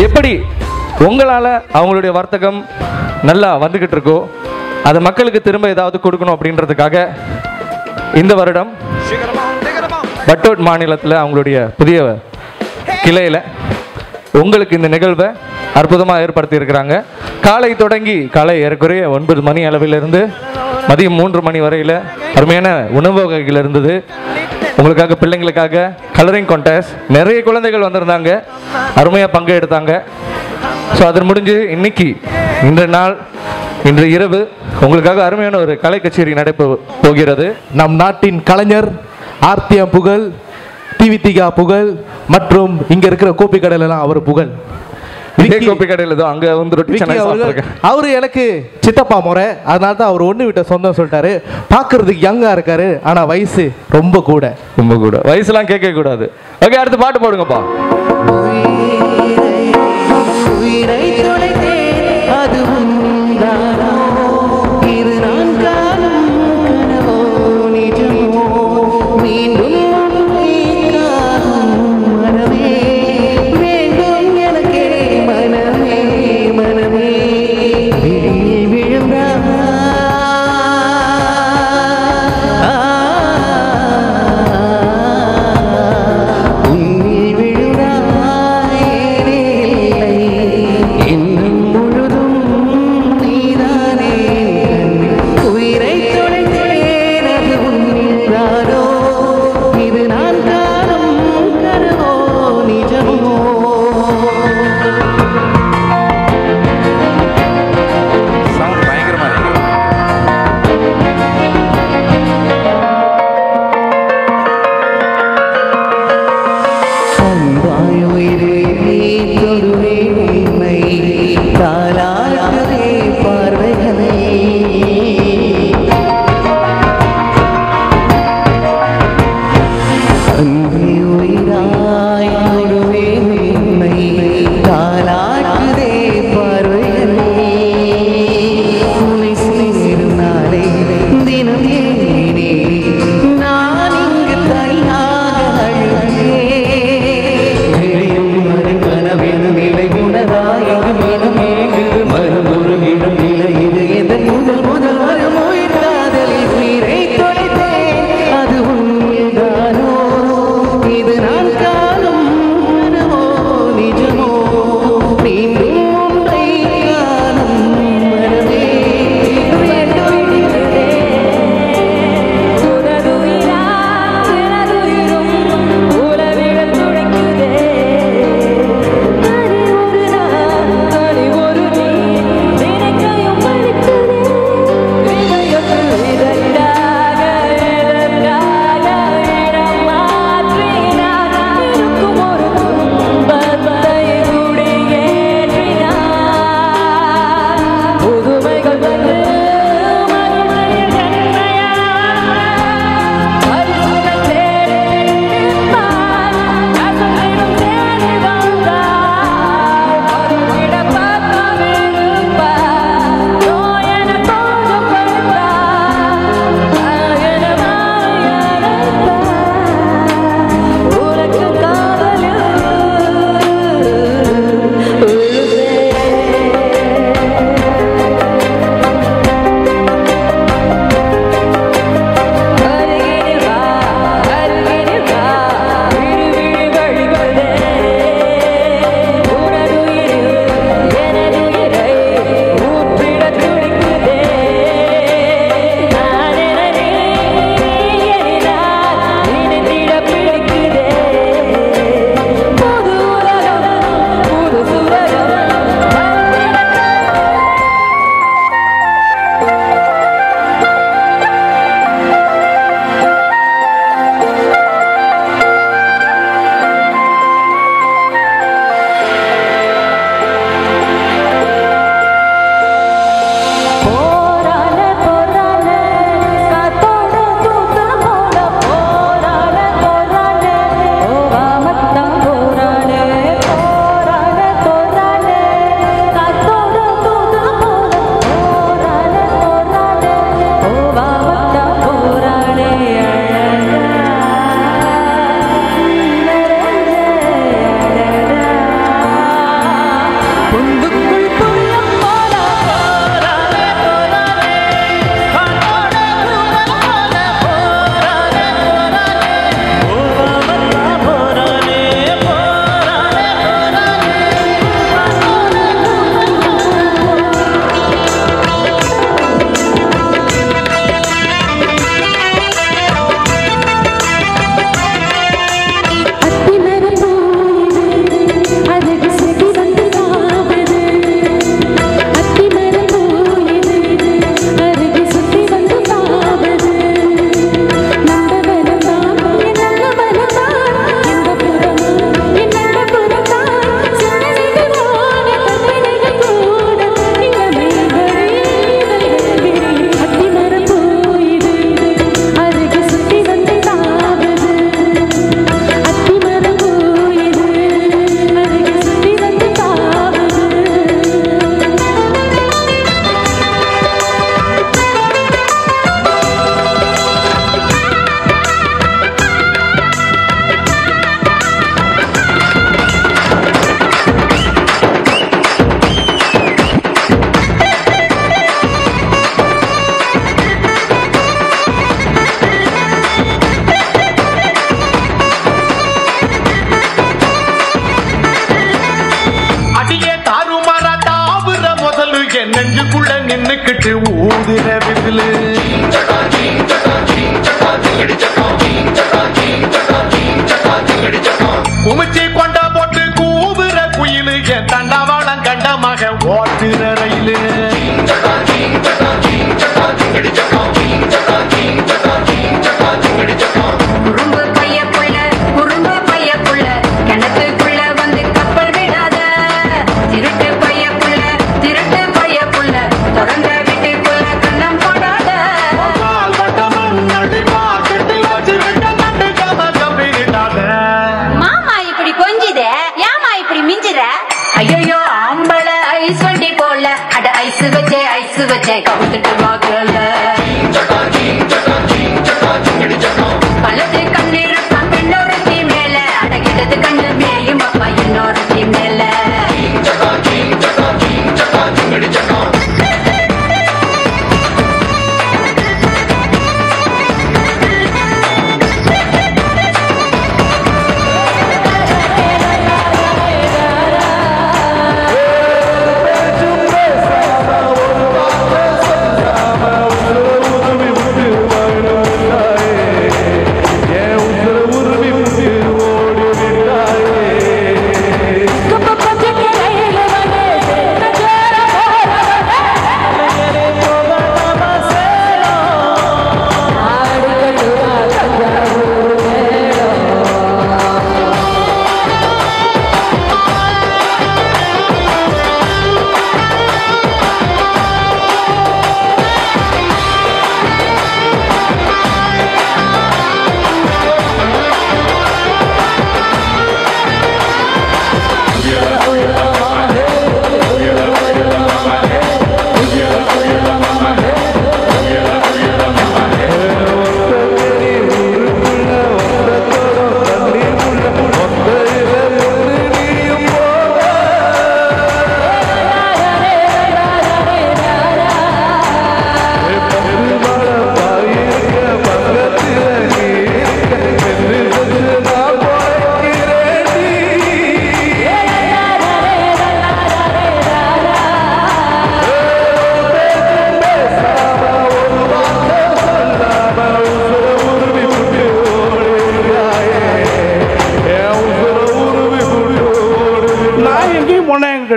எப்படி உங்களால் அவங்களுடைய வர்த்தகம் நல்லா வந்துக்கிட்டு இருக்கோ அதை மக்களுக்கு திரும்ப ஏதாவது கொடுக்கணும் அப்படின்றதுக்காக இந்த வருடம் பட்டோட் மாநிலத்தில் அவங்களுடைய புதிய கிளையில் உங்களுக்கு இந்த நிகழ்வை அற்புதமாக ஏற்படுத்தி இருக்கிறாங்க. காலை தொடங்கி காலை ஏறக்குறைய 9 மணி அளவிலிருந்து மதியம் 3 மணி வரையில் அருமையான உணவு வகைகள் இருந்தது. உங்களுக்காக பிள்ளைங்களுக்காக கலரிங் கான்டெஸ்ட், நிறைய குழந்தைகள் வந்திருந்தாங்க, அருமையாக பங்கு எடுத்தாங்க. ஸோ அது முடிஞ்சு இன்று இரவு உங்களுக்காக அருமையான ஒரு கலை கச்சேரி நடைபெற போகிறது. நம் நாட்டின் கலைஞர் ஆர்த்தியம் புகழ், டிவிதிகா புகழ் மற்றும் இங்க இருக்கிற கோப்பி கடையிலாம் அவர் புகழ். கோப்பி கடையில் ஏதோ அங்கே வந்து ரொட்டி அவரு எனக்கு சித்தப்பா முறை, அதனால தான் அவர் ஒன்று விட்ட சொந்தம் சொல்லிட்டாரு. பார்க்கறதுக்கு யங்கா இருக்காரு, ஆனா வயசு ரொம்ப கூட. வயசுலாம் கேட்க கூடாது. ஓகே, அடுத்து பாட்டு போடுங்கப்பா. நெஞ்சுக்குள்ள நின்னுக்கிட்டு ஊதுற விசிலு குமிச்சி கொண்டா போட்டு கூவுற குயிலு என் தண்டவாளம் கண்டமாக ஓட்டுற ரயிலு குறும்பு பையப்புள்ள குறும்பு பையப்புள்ள கிணத்துக்குள்ள வந்து கப்பல் விடாத திருட்டு பையப்புள்ள திறந்த வீட்டுக்குள்ள கண்ணம் போடாத மாமா இப்படி கொஞ்சித ஏமா இப்படி மிஞ்சுற ஐயோ ஆம்பள ஐஸ் வண்டி போல அட ஐஸ் வச்சே கவுத்துட்டு வாங்கல பழத்து கண்ணீர் பெண்ணோட தீ மேல அடகிட்டது கண்ணு மேயும் அப்பா என்னோட தீ மேல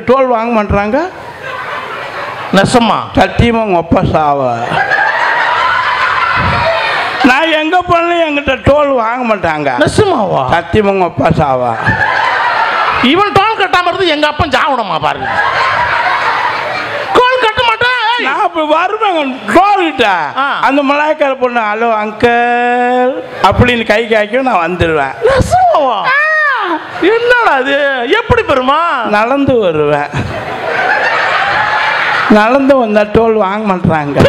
டோல் வாங்க மாட்டாங்க நெசமா சத்தியமா உங்க அப்பா சாவ நான் எங்க போனாலும் எங்கிட்ட டோல் வாங்க மாட்டாங்க நெசமாவா சத்தியமா உங்க அப்பா சாவா இவன் டோல் கட்டாம இருந்து எங்க அப்பா சாவணுமா பாருங்க டோல் கட்ட மாட்டேன் நான் இப்ப வருவேன் டோல் கிட்ட அந்த மலாய்க்கார பொண்ணு ஹலோ அங்கிள் அப்படின்னு கை காய்க்கும் நான் வந்துடுவேன் நெசமாவா என்னடா அது எப்படி பெருமா நடந்து வருவேன் நடந்து வந்தா டோல் வாங்க மாட்டாங்க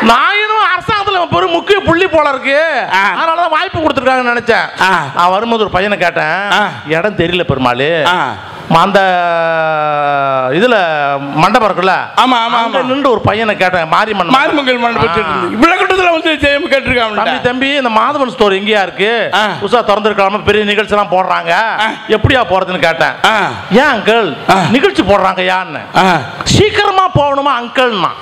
நான் இன்னும் அரசாங்கத்தில் பெரும் முக்கிய புள்ளி போல இருக்கு அதனாலதான் வாய்ப்பு கொடுத்துருக்காங்கன்னு நினைச்சேன் நான் வரும்போது ஒரு பையனை கேட்டேன் இடம் தெரியல பெருமாள் அந்த இதுல மண்டபம் இருக்குல்ல ஆமா ஆமா ஆமா நின்று ஒரு பையனை கேட்டேன் மாரிமங்கல் மண்டபத்தில் இவ்வளவு கூட்டத்தில் வந்து கேட்டிருக்காங்க தம்பி இந்த மாதவன் ஸ்டோர் எங்கேயா இருக்கு புதுசா திறந்துருக்காம பெரிய நிகழ்ச்சி எல்லாம் போடுறாங்க எப்படியா போறதுன்னு கேட்டேன் ஏன் அங்கிள் நிகழ்ச்சி போடுறாங்க யான்னு சீக்கிரமா போகணுமா அங்கிள்னா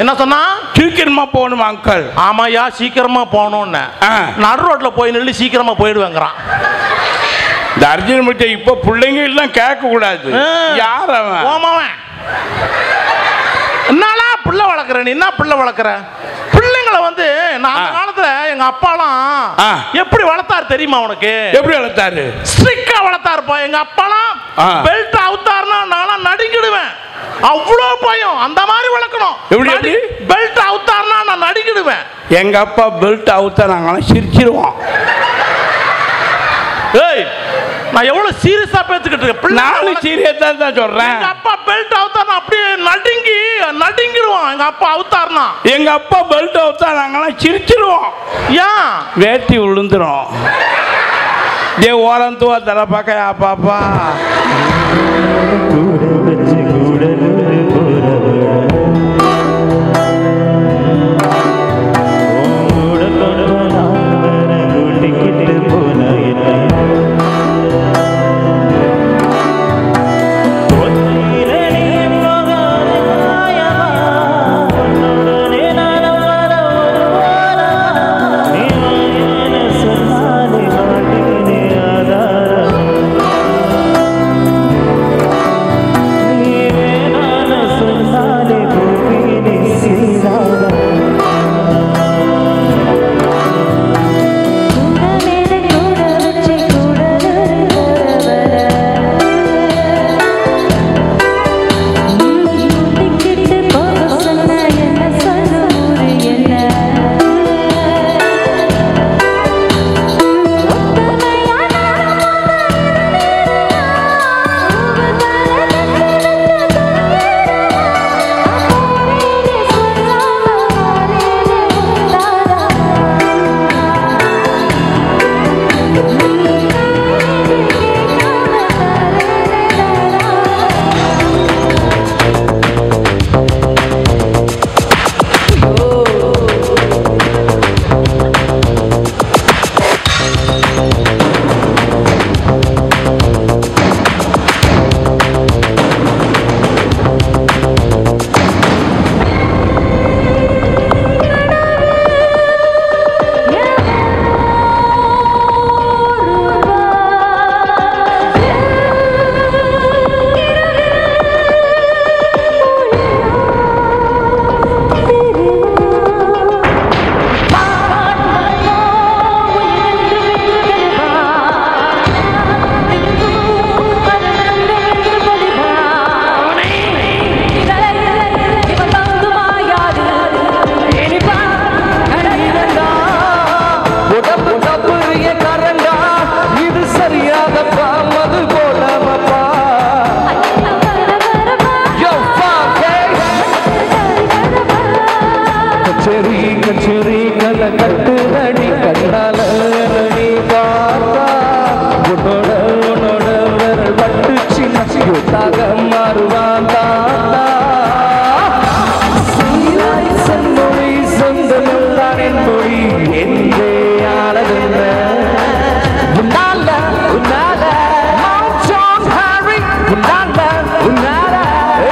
என்ன சொன்னா சீக்கிரமா போகணுமா அங்கிள் ஆமாயா சீக்கிரமா போகணும்னு நடு ரோட்ல போய் நின்று சீக்கிரமா போயிடுவேங்கிறான் இந்த அர்ஜுன் முட்டை இப்ப பிள்ளைங்க எல்லாம் கேட்க கூடாது யார் அவன் என்னாலா பிள்ளை வளர்க்குற நீ என்ன பிள்ளை வளர்க்குற பிள்ளைங்களை வந்து நான் அந்த காலத்துல எங்க அப்பாலாம் எப்படி வளர்த்தாரு தெரியுமா உனக்கு எப்படி வளர்த்தாரு ஸ்ட்ரிக்டா வளர்த்தாருப்பா எங்க அப்பாலாம் பெல்ட் அவுத்தாருன்னா நான்லாம் நடுங்கிடுவேன் அவ்வளோ பயம் அந்த மாதிரி வளர்க்கணும் எப்படி பெல்ட் அவுத்தாருன்னா நான் நடுங்கிடுவேன் எங்க அப்பா பெல்ட் அவுத்தா நாங்களாம் சிரிச்சிருவோம் ஏய் நான் எவ்வளவு சீரியஸா பேசிக்கிட்டு இருக்கேன் நானும் சீரியஸா தான் சொல்றேன் எங்க அப்பா பெல்ட் அவுத்தார்னா அப்படியே நடுங்கிடுவான் எங்க அப்பா அவுத்தார்னா எங்க அப்பா பெல்ட் அவுத்தா நாங்களாம் சிரிச்சிருவோம் ஏன் வேட்டி விழுந்துரும் ஏ ஓரம் தூவா தர பாக்க பாப்பா கட்டுதடி கண்ணால நீ பார்த்தா உன்னோட உன்னோட விரல் பட்டு சின்ன யூத்தாக மாறுவான் தாத்தா செம்மொழி சொந்தமில்தான் என் மொழி என்றே ஆனதுங்க உன்னால உன்னால Mount John Harry உன்னால உன்னால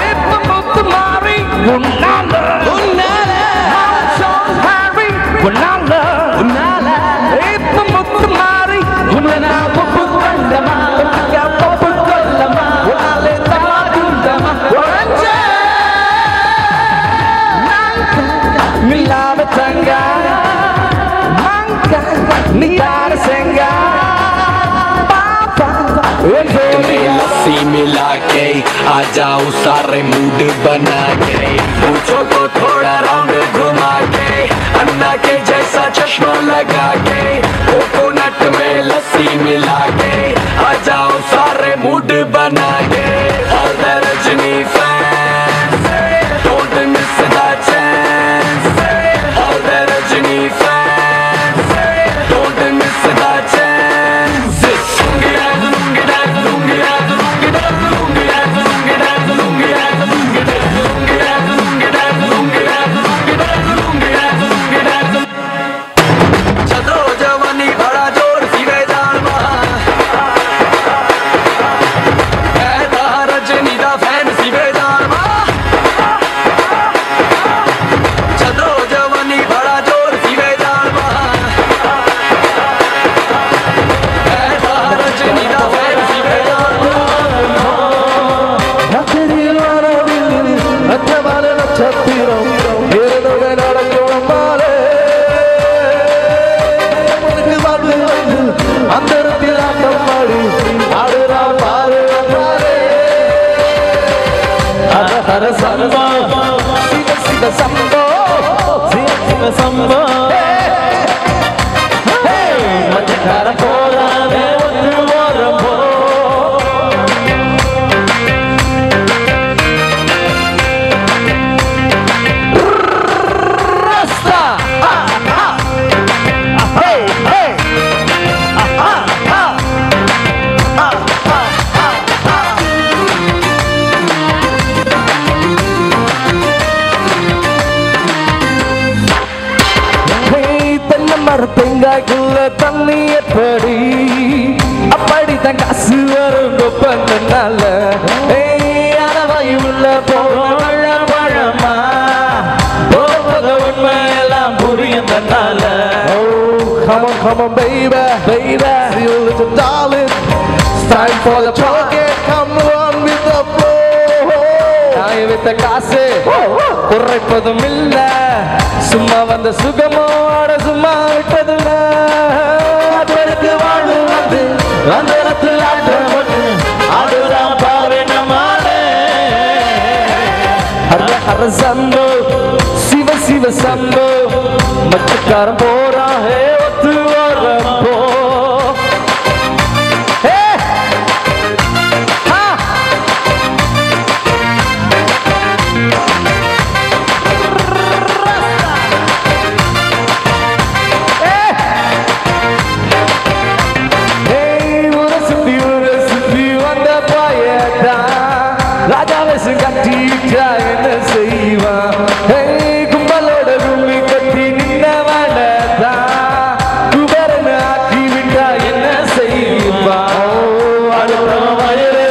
இப்ப முத்து மாறி உன்னால உன்னால Mount John Harry உன்னால உன்னால இப்ப முத்து மாறி உன்னால பப்பு கண்டமா பப்பு கொல்லமா உன்னால தமாதுண்டமா ஒரஞ்ச மில்லாம தங்கா மங்கா நீயார செங்கா लस्सी मिला के आ जाओ सारे मूड बना के पूछो को थोड़ा राउंड घुमा के अन्ना के जैसा चश्मा लगा के कोकोनट में लस्सी मिला के आ जाओ सारे मूड बना के All the Rajini fans don't miss the chance All the Rajini fans don't miss the chance தேங்காய்க்குள்ள தண்ணி எப்படி அப்படித்தான் காசு வரும் கொப்பனால அறவாயுள்ள போல பழமா போவத உண்மை எல்லாம் புரியும் தன்னால Come on, come on, baby, baby, you little darling. It's time for the pocket. Come on with the flow. நாய் வித்த காசு குறைப்பதும் இல்ல சும்மா வந்த சுகமோ அட சும்மா விட்டதுல அதற்கு வாழ்வு வந்து அந்த இடத்துல ஆடுறான் பாரு நம்மாலே ஹர சம்போ சிவ சிவ சம்போ மச்சக்காரன் போறா ஹே ஒத்து வரப்போ என்ன செய்வான் கும்பலோட கும்மி கட்டி நின்னவனதா குபரன் ஆக்கி விட்டா என்ன செய்வான் அடுத்த வயலே